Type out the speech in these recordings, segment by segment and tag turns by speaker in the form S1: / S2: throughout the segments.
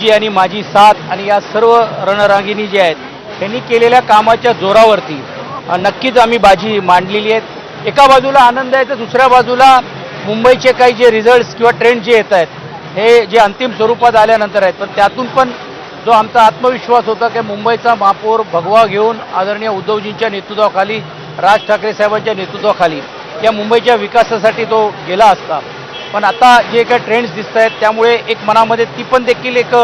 S1: जी आणि माझी साथ आणि या सर्व रणरागिणी जे आहेत त्यांनी केलेल्या कामाच्या जोरावरती नक्कीच आम्ही बाजी मांडलेली आहेत। एका बाजूला आनंद आहे तर दुसऱ्या बाजूला मुंबईचे काही जे रिझल्ट्स किंवा ट्रेंड जे येत आहेत हे जे अंतिम स्वरूपात आल्यानंतर आहेत, पण त्यातून पण जो आमचा आत्मविश्वास होता की मुंबईचा महापौर भगवा घेऊन आदरणीय उद्धवजींच्या नेतृत्वाखाली, राज ठाकरे साहेबांच्या नेतृत्वाखाली या मुंबईच्या विकासासाठी तो गेला असता, पण आता जे काही ट्रेंड्स दिसत आहेत त्यामुळे एक मनामध्ये ती पण देखील एक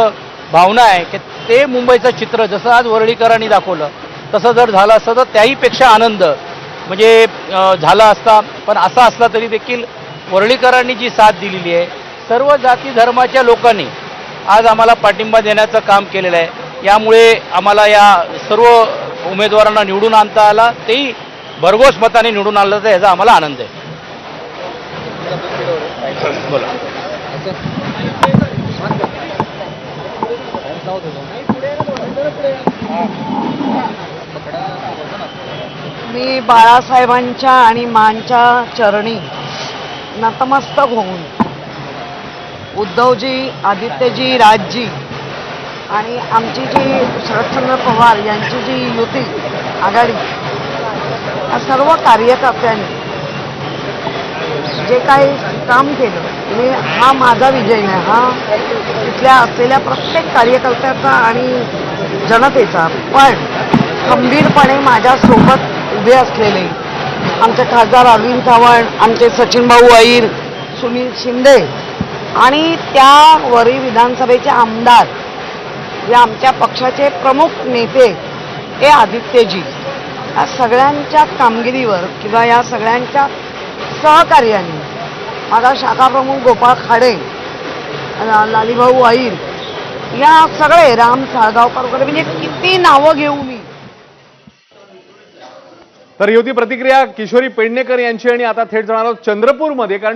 S1: भावना आहे की ते मुंबईचं चित्र जसं आज वरळीकरांनी दाखवलं तसं जर झालं असतं तर त्याहीपेक्षा आनंद म्हणजे झाला असता। पण असा असला तरी देखील वरळीकरांनी जी साथ दिलेली आहे, सर्व जाती धर्माच्या लोकांनी आज आम्हाला पाठिंबा देण्याचं काम केलेलं आहे। यामुळे आम्हाला या सर्व उमेदवारांना निवडून आणता आला, तेही भरघोस मताने निवडून आणलं तर याचा आम्हाला आनंद आहे। बोला।
S2: मी बाळासाहेबांच्या आणि मांच्या चरणी नतमस्तक होऊन उद्धवजी, आदित्यजी, राजजी आणि आमची जी शरदचंद्र पवार यांची जी युती आघाडी, या सर्व कार्यकर्त्यांनी जे काही काम केलं मी हा माझा विजय नाही, हा तिथल्या असलेल्या प्रत्येक कार्यकर्त्याचा आणि जनतेचा, पण खंबीरपणे माझ्यासोबत उभे असलेले आमचे खासदार अरविंद सावंत, आमचे सचिन भाऊ अहिर, सुनील शिंदे आणि त्यावरील विधानसभेचे आमदार, या आमच्या पक्षाचे प्रमुख नेते हे आदित्यजी, या सगळ्यांच्या कामगिरीवर किंवा या सगळ्यांच्या सहकार्याने माझा शाखा प्रमुख गोपाळ खाडे, लालीभाऊ अहिर, या सगळे राम साळगावकर वगैरे, म्हणजे किती नावं घेऊ मी।
S3: तर ही होती प्रतिक्रिया किशोरी पेडणेकर यांची। आणि आता थेट जाणार आहोत चंद्रपूरमध्ये, कारण